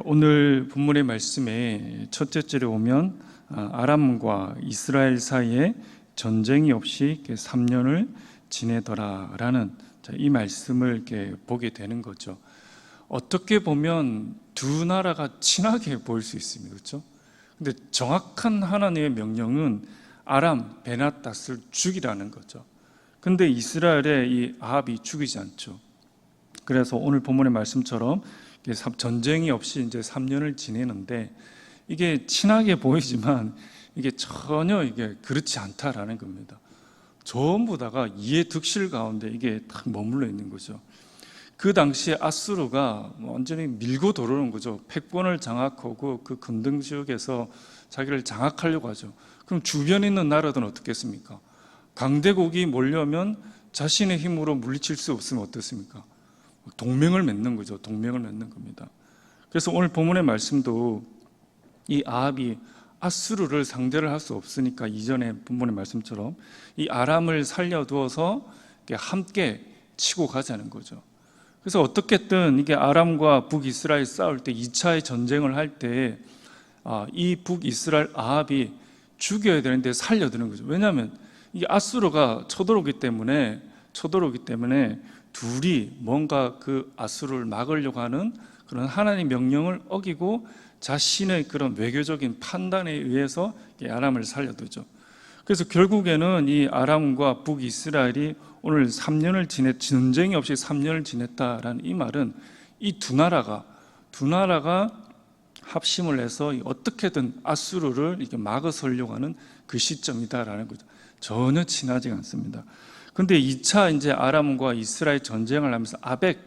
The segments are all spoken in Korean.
오늘 본문의 말씀에 첫째 절에 오면 아람과 이스라엘 사이에 전쟁이 없이 3년을 지내더라라는 이 말씀을 이렇게 보게 되는 거죠. 어떻게 보면 두 나라가 친하게 보일 수 있습니다. 그렇죠? 근데 정확한 하나님의 명령은 아람 베나닷을 죽이라는 거죠. 근데 이스라엘의 이 아합이 죽이지 않죠. 그래서 오늘 본문의 말씀처럼 전쟁이 없이 이제 3년을 지내는데 이게 친하게 보이지만 이게 전혀 그렇지 않다라는 겁니다. 전부 다가 이해득실 가운데 이게 딱 머물러 있는 거죠. 그 당시에 아수르가 완전히 밀고 들어오는 거죠. 패권을 장악하고 그 근동 지역에서 자기를 장악하려고 하죠. 그럼 주변에 있는 나라들은 어떻겠습니까? 강대국이 몰려오면 자신의 힘으로 물리칠 수 없으면 어떻습니까? 동맹을 맺는 거죠. 동맹을 맺는 겁니다. 그래서 오늘 본문의 말씀도 이 아합이 아수르를 상대를 할 수 없으니까 이전에 본문의 말씀처럼 이 아람을 살려두어서 함께 치고 가자는 거죠. 그래서 어떻게든 이게 아람과 북이스라엘 싸울 때 2차의 전쟁을 할 때 이 북이스라엘 아합이 죽여야 되는데 살려두는 거죠. 왜냐하면 이 아수르가 쳐들어오기 때문에 둘이 뭔가 그 아수르를 막으려고 하는 그런 하나님의 명령을 어기고 자신의 그런 외교적인 판단에 의해서 아람을 살려두죠. 그래서 결국에는 이 아람과 북이스라엘이 오늘 3년을 전쟁이 없이 3년을 지냈다라는 이 말은 이 두 나라가 합심을 해서 어떻게든 아수르를 이렇게 막아서려고 하는 그 시점이다라는 거죠. 전혀 친하지 않습니다. 근데 2차 이제 아람과 이스라엘 전쟁을 하면서 아벡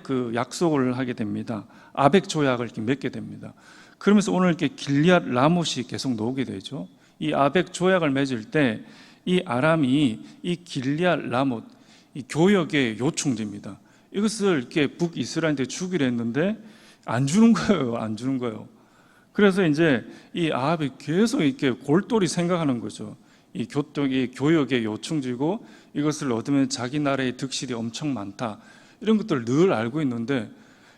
그 약속을 하게 됩니다. 아벡 조약을 이렇게 맺게 됩니다. 그러면서 오늘 이렇게 길리앗 라못이 계속 나오게 되죠. 이 아벡 조약을 맺을 때 이 아람이 이 길리앗 라못 이 교역의 요충지입니다. 이것을 이렇게 북이스라엘한테 주기로 했는데 안 주는 거예요. 그래서 이제 이 아합이 계속 이렇게 골똘히 생각하는 거죠. 이 교역의 요충지고 이것을 얻으면 자기 나라의 득실이 엄청 많다. 이런 것들을 늘 알고 있는데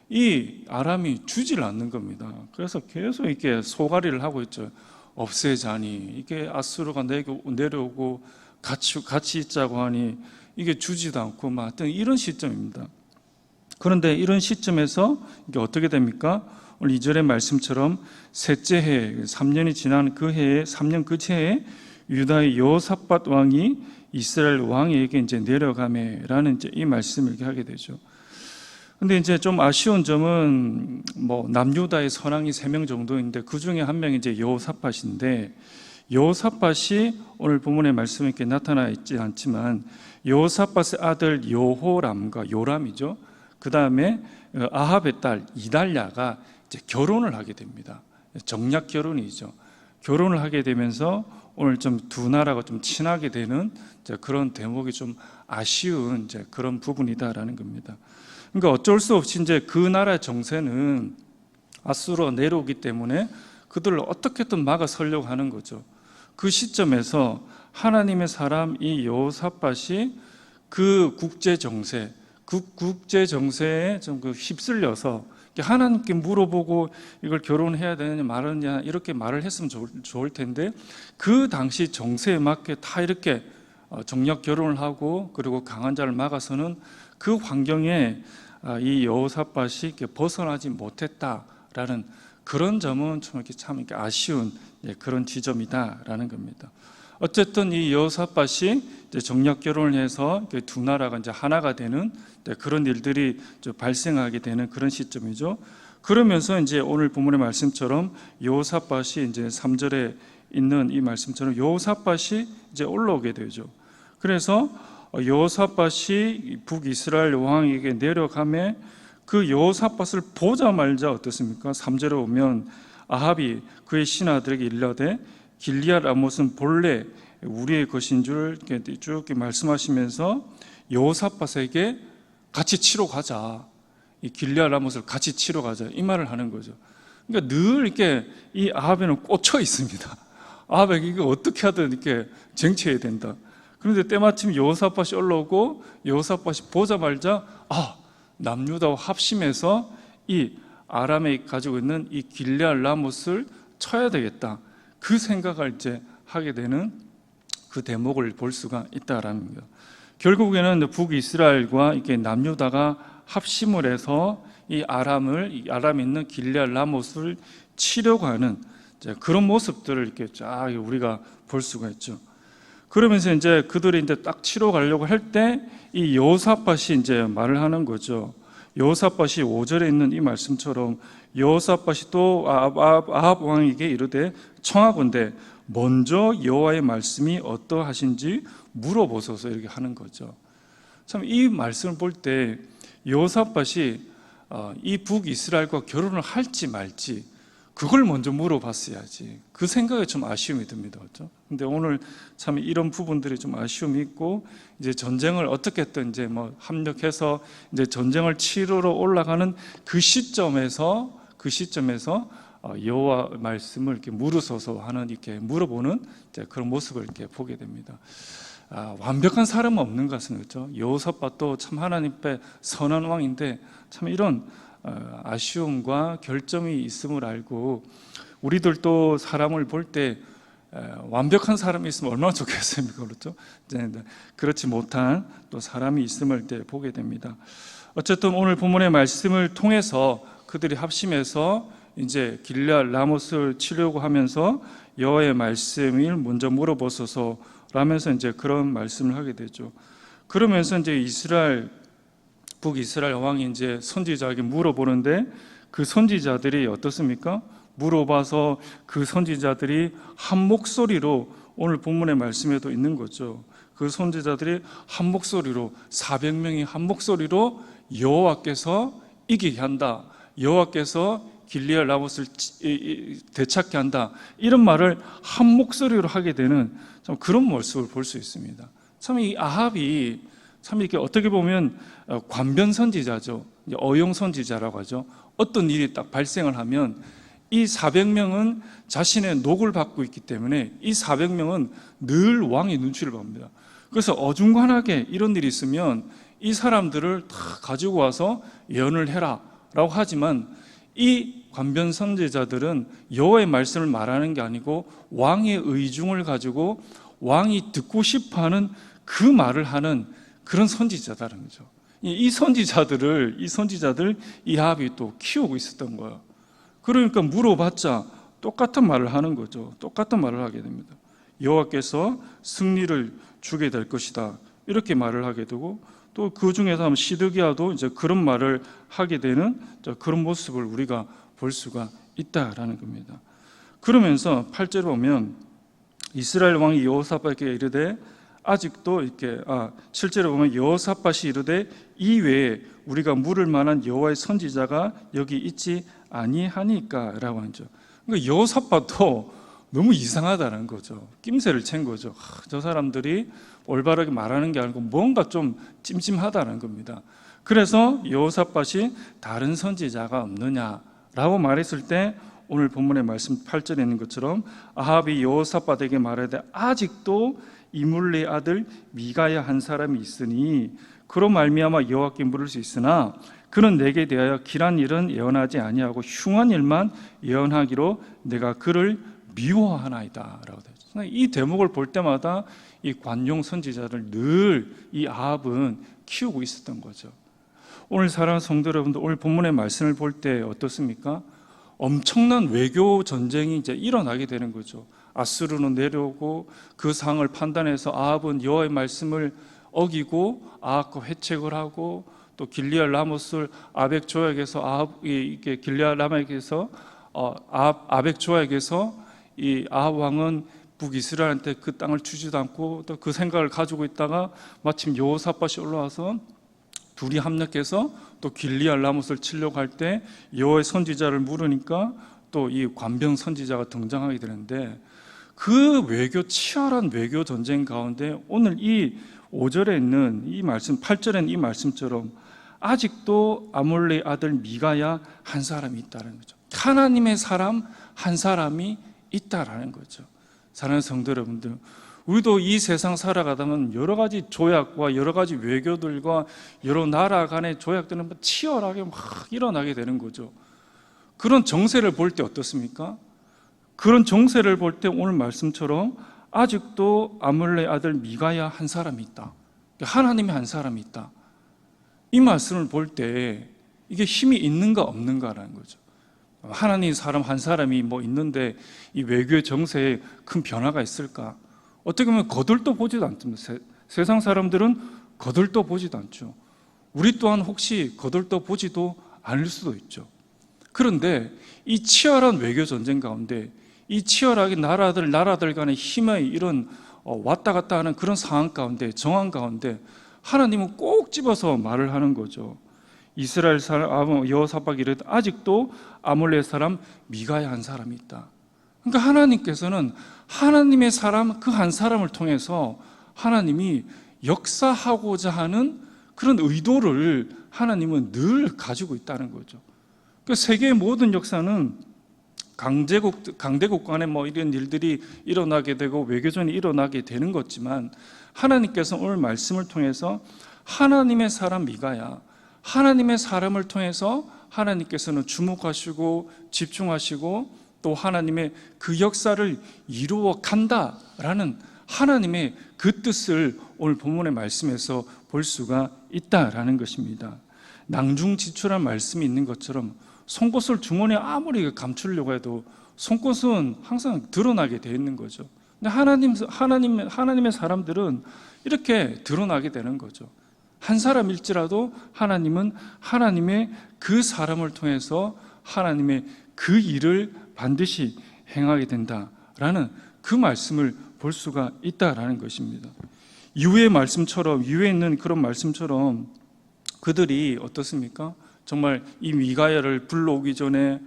이 아람이 주질 않는 겁니다. 그래서 계속 이렇게 소가리를 하고 있죠. 없애자니 이게 아수르가 내려오고 같이 있자고 하니 이게 주지도 않고 막 하여튼 이런 시점입니다. 그런데 이런 시점에서 이게 어떻게 됩니까? 오늘 2절의 말씀처럼 셋째 해 3년이 지난 그 해에 3년 그 해에 유다의 여호사밧 왕이 이스라엘 왕에게 이제 내려가매라는 이제 이 말씀을 이렇게 하게 되죠. 근데 이제 좀 아쉬운 점은 남유다의 선왕이 3명 정도인데 그 중에 한 명이 이제 여호사밧인데 여호사밧이 오늘 본문의 말씀에 이렇게 나타나 있지 않지만 여호사밧의 아들 여호람과 요람이죠. 그 다음에 아합의 딸 이달랴가 이제 결혼을 하게 됩니다. 정략 결혼이죠. 결혼을 하게 되면서 오늘 좀 두 나라가 좀 친하게 되는 그런 대목이 좀 아쉬운 그런 부분이다라는 겁니다. 그러니까 어쩔 수 없이 이제 그 나라의 정세는 아수르가 내려오기 때문에 그들을 어떻게든 막아서려고 하는 거죠. 그 시점에서 하나님의 사람 이 여호사밧이 그 국제 정세에 좀 휩쓸려서 하나님께 물어보고 이걸 결혼해야 되느냐 말느냐 이렇게 말을 했으면 좋을 텐데 그 당시 정세에 맞게 다 이렇게 정략 결혼을 하고 그리고 강한 자를 막아서는 그 환경에 이 여호사밧이 벗어나지 못했다라는 그런 점은 참 이렇게 아쉬운 그런 지점이다라는 겁니다. 어쨌든 이 여호사밧이 정략 결혼을 해서 두 나라가 이제 하나가 되는 그런 일들이 발생하게 되는 그런 시점이죠. 그러면서 이제 오늘 본문의 말씀처럼 여호사밧이 이제 3절에 있는 이 말씀처럼 여호사밧이 이제 올라오게 되죠. 그래서 여호사밧이 북이스라엘 왕에게 내려가매 그 여호사밧을 보자마자 어떻습니까? 3절에 오면 아합이 그의 신하들에게 일러되 길리앗 라못은 본래 우리의 것인 줄 쭉 말씀하시면서 여호사밧에게 같이 치러 가자. 이 길리앗 라못을 같이 치러 가자. 이 말을 하는 거죠. 그러니까 늘 이렇게 이 아합에는 꽂혀 있습니다. 아합에게 이거 어떻게 하든 이렇게 쟁취해야 된다. 그런데 때마침 여호사밧이 올라오고 여호사밧이 보자마자 남유다와 합심해서 이 아람에 가지고 있는 이 길르앗 라못을 쳐야 되겠다. 그 생각을 이제 하게 되는 그 대목을 볼 수가 있다라는 거예요. 결국에는 북이스라엘과 이렇게 남유다가 합심을 해서 이 아람에 있는 길르앗 라못을 치려고 하는 그런 모습들을 이렇게 쫙 우리가 볼 수가 있죠. 그러면서 이제 그들이 이제 딱 치러 가려고 할 때 이 여호사밧이 이제 말을 하는 거죠. 여호사밧이 5절에 있는 이 말씀처럼 여호사밧이 또 아합 왕에게 이르되 청하건대 먼저 여호와의 말씀이 어떠하신지 물어보소서 이렇게 하는 거죠. 참 이 말씀을 볼 때 여호사밧이 이 북이스라엘과 결혼을 할지 말지 그걸 먼저 물어봤어야지. 그 생각에 좀 아쉬움이 듭니다. 그렇죠? 근데 오늘 참 이런 부분들이 좀 아쉬움이 있고 이제 전쟁을 어떻게든 이제 뭐 합력해서 이제 전쟁을 치르러 올라가는 그 시점에서 여호와 말씀을 이렇게 물으소서 하는 이렇게 물어보는 그런 모습을 이렇게 보게 됩니다. 완벽한 사람은 없는 것은 그렇죠. 여호사밧도 참 하나님 앞에 선한 왕인데 참 이런 아쉬움과 결점이 있음을 알고 우리들도 사람을 볼 때 완벽한 사람이 있으면 얼마나 좋겠습니까? 그렇죠? 그렇지 못한 또 사람이 있음을 보게 됩니다. 어쨌든 오늘 본문의 말씀을 통해서 그들이 합심해서 이제 길르앗 라못을 치려고 하면서 여호와의 말씀을 먼저 물어보소서 라면서 이제 그런 말씀을 하게 되죠. 그러면서 이제 북이스라엘 왕이 이제 선지자에게 물어보는데 그 선지자들이 어떻습니까? 물어봐서 그 선지자들이 한 목소리로 오늘 본문의 말씀에도 있는 거죠. 그 선지자들이 한 목소리로 400명이 한 목소리로 여호와께서 이기게 한다. 여호와께서 길르앗 라못을 되찾게 한다. 이런 말을 한 목소리로 하게 되는 참 그런 모습을 볼 수 있습니다. 참 이 아합이 참 이렇게 어떻게 보면 관변 선지자죠. 어용 선지자라고 하죠. 어떤 일이 딱 발생을 하면 이 400명은 자신의 녹을 받고 있기 때문에 이 400명은 늘 왕의 눈치를 봅니다. 그래서 어중간하게 이런 일이 있으면 이 사람들을 다 가지고 와서 예언을 해라 라고 하지만 이 관변 선지자들은 여호와의 말씀을 말하는 게 아니고 왕의 의중을 가지고 왕이 듣고 싶어하는 그 말을 하는 그런 선지자다라는 거죠. 이 선지자들 이 아합이 또 키우고 있었던 거예요. 그러니까 물어봤자 똑같은 말을 하는 거죠. 똑같은 말을 하게 됩니다. 여호와께서 승리를 주게 될 것이다. 이렇게 말을 하게 되고 또 그 중에서 하면 시드기야도 이제 그런 말을 하게 되는 그런 모습을 우리가 볼 수가 있다라는 겁니다. 그러면서 8절에 보면 이스라엘 왕이 여호사밧에게 이르되 아직도 이렇게 7절에 보면 여호사밧이 이르되 이 외에 우리가 물을 만한 여호와의 선지자가 여기 있지 아니하니까라고 하죠. 그러니까 여호사밧도 너무 이상하다는 거죠. 낌새를 챈 거죠. 저 사람들이 올바르게 말하는 게 아니고 뭔가 좀 찜찜하다는 겁니다. 그래서 여호사밧이 다른 선지자가 없느냐라고 말했을 때 오늘 본문의 말씀 8절에 있는 것처럼 아합이 여호사밧에게 말하되 아직도 이물레의 아들 미가야 한 사람이 있으니 그로 말미암아 여호와께 물을 수 있으나 그는 내게 대하여 길한 일은 예언하지 아니하고 흉한 일만 예언하기로 내가 그를 미워하나이다 라고 되죠. 이 대목을 볼 때마다 이 관용 선지자를 늘 이 아합은 키우고 있었던 거죠. 오늘 사랑하는 성도 여러분들, 오늘 본문의 말씀을 볼 때 어떻습니까? 엄청난 외교 전쟁이 이제 일어나게 되는 거죠. 아수르는 내려오고 그 상황을 판단해서 아합은 여호와의 말씀을 어기고 아합과 회책을 하고 또 길르앗 라못을 아벡 조약에서 길르앗 라못에게서 아벡 조약에서 이 아합 왕은 북이스라엘한테 그 땅을 주지도 않고 또 그 생각을 가지고 있다가 마침 여호사밧이 올라와서 둘이 합력해서 또 길르앗 라못을 치려고 할 때 여호와의 선지자를 물으니까 또 이 관병 선지자가 등장하게 되는데 그 치열한 외교 전쟁 가운데 오늘 이 5절에 있는 이 말씀, 8절에 있는 이 말씀처럼 아직도 아몰레의 아들 미가야 한 사람이 있다는 거죠. 하나님의 사람 한 사람이 있다라는 거죠. 사랑하는 성도 여러분들, 우리도 이 세상 살아가다면 여러 가지 조약과 여러 가지 외교들과 여러 나라 간의 조약들은 치열하게 막 일어나게 되는 거죠. 그런 정세를 볼 때 어떻습니까? 그런 정세를 볼 때 오늘 말씀처럼 아직도 아몰레 아들 미가야 한 사람이 있다. 하나님의 한 사람이 있다. 이 말씀을 볼 때 이게 힘이 있는가 없는가라는 거죠. 하나님 사람 한 사람이 뭐 있는데 이 외교의 정세에 큰 변화가 있을까? 어떻게 보면 거들떠 보지도 않습니다. 세상 사람들은 거들떠 보지도 않죠. 우리 또한 혹시 거들떠 보지도 않을 수도 있죠. 그런데 이 치열한 외교 전쟁 가운데 이 치열하게 나라들 간의 힘의 이런 왔다 갔다 하는 그런 상황 가운데, 정황 가운데 하나님은 꼭 집어서 말을 하는 거죠. 이스라엘 사람 여호사밧이 이르되 아직도 아몰레 사람 미가야 한 사람이 있다. 그러니까 하나님께서는 하나님의 사람 그 한 사람을 통해서 하나님이 역사하고자 하는 그런 의도를 하나님은 늘 가지고 있다는 거죠. 그러니까 세계의 모든 역사는 강대국 간에 뭐 이런 일들이 일어나게 되고 외교전이 일어나게 되는 거지만 하나님께서 오늘 말씀을 통해서 하나님의 사람 미가야, 하나님의 사람을 통해서 하나님께서는 주목하시고 집중하시고 또 하나님의 그 역사를 이루어 간다라는 하나님의 그 뜻을 오늘 본문의 말씀에서 볼 수가 있다라는 것입니다. 낭중지출한 말씀이 있는 것처럼 속옷을 주머니에 아무리 감추려고 해도 속옷은 항상 드러나게 되어 있는 거죠. 근데 하나님의 사람들은 이렇게 드러나게 되는 거죠. 한 사람일지라도 하나님은 하나님의 그 사람을 통해서 하나님의 그 일을 반드시 행하게 된다라는 그 말씀을 볼 수가 있다라는 것입니다. 이후의 말씀처럼, 이후에 있는 그런 말씀처럼 그들이 어떻습니까? 정말 이 미가야를 불러오기 전에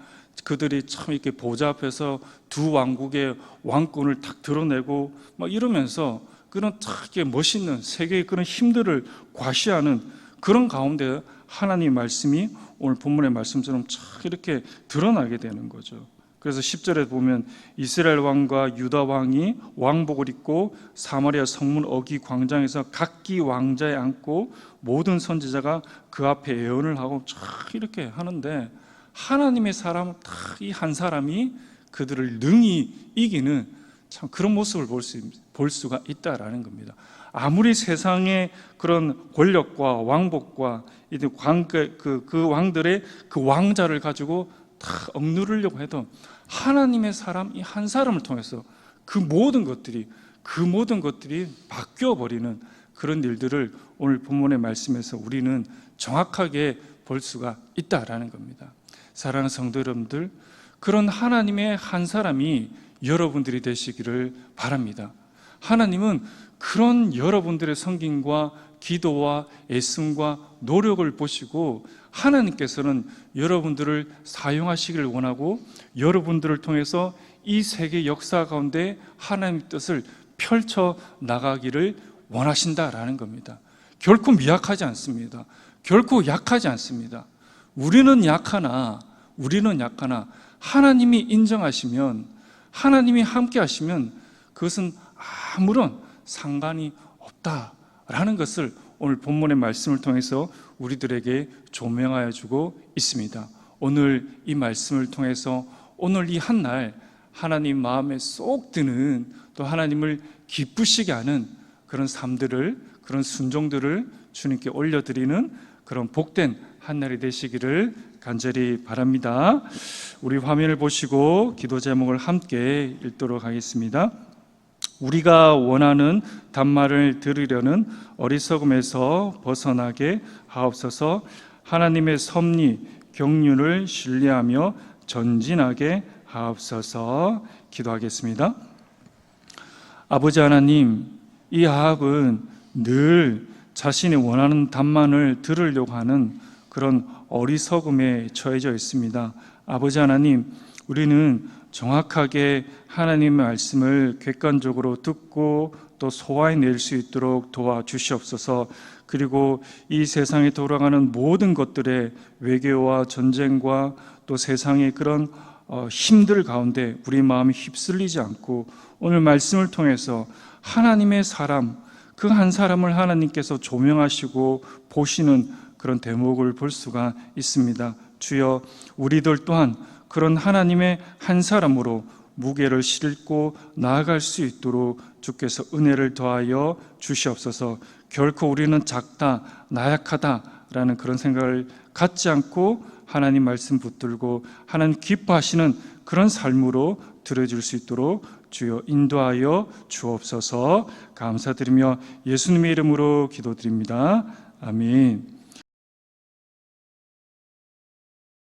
그들이 참 이렇게 보좌 앞에서 두 왕국의 왕권을 탁 드러내고 막 이러면서 그런 탁 멋있는 세계의 그런 힘들을 과시하는 그런 가운데 하나님의 말씀이 오늘 본문의 말씀처럼 쫙 이렇게 드러나게 되는 거죠. 그래서 10절에 보면 이스라엘 왕과 유다 왕이 왕복을 입고 사마리아 성문 어기 광장에서 각기 왕자에 앉고 모든 선지자가 그 앞에 예언을 하고 쫙 이렇게 하는데 하나님의 사람 딱 이 한 사람이 그들을 능히 이기는 참 그런 모습을 볼 수가 있다라는 겁니다. 아무리 세상의 그런 권력과 왕복과 그 왕들의 그 왕자를 가지고 다 억누르려고 해도 하나님의 사람 이 한 사람을 통해서 그 모든 것들이 바뀌어 버리는 그런 일들을 오늘 본문의 말씀에서 우리는 정확하게 볼 수가 있다라는 겁니다. 사랑하는 성도 여러분들, 그런 하나님의 한 사람이 여러분들이 되시기를 바랍니다. 하나님은 그런 여러분들의 섬김과 기도와 애씀과 노력을 보시고 하나님께서는 여러분들을 사용하시기를 원하고 여러분들을 통해서 이 세계 역사 가운데 하나님의 뜻을 펼쳐 나가기를 원하신다라는 겁니다. 결코 미약하지 않습니다. 결코 약하지 않습니다. 우리는 약하나 하나님이 인정하시면, 하나님이 함께 하시면 그것은 아무런 상관이 없다라는 것을 오늘 본문의 말씀을 통해서 우리들에게 조명하여 주고 있습니다. 오늘 이 말씀을 통해서 오늘 이 한 날 하나님 마음에 쏙 드는 또 하나님을 기쁘시게 하는 그런 삶들을, 그런 순종들을 주님께 올려드리는 그런 복된 한 날이 되시기를 간절히 바랍니다. 우리 화면을 보시고 기도 제목을 함께 읽도록 하겠습니다. 우리가 원하는 단말을 들으려는 어리석음에서 벗어나게 하옵소서. 하나님의 섭리, 경륜을 신뢰하며 전진하게 하옵소서. 기도하겠습니다. 아버지 하나님, 이 아합은 늘 자신이 원하는 답만을 들으려고 하는 그런 어리석음에 처해져 있습니다. 아버지 하나님, 우리는 정확하게 하나님의 말씀을 객관적으로 듣고 또 소화해낼 수 있도록 도와주시옵소서. 그리고 이 세상에 돌아가는 모든 것들의 외교와 전쟁과 또 세상의 그런 힘들 가운데 우리 마음이 휩쓸리지 않고 오늘 말씀을 통해서 하나님의 사람, 그 한 사람을 하나님께서 조명하시고 보시는 그런 대목을 볼 수가 있습니다. 주여, 우리들 또한 그런 하나님의 한 사람으로 무게를 싣고 나아갈 수 있도록 주께서 은혜를 더하여 주시옵소서. 결코 우리는 작다, 나약하다라는 그런 생각을 갖지 않고 하나님 말씀 붙들고 하나님 기뻐하시는 그런 삶으로 들어줄 수 있도록 주여 인도하여 주옵소서. 감사드리며 예수님의 이름으로 기도드립니다. 아멘.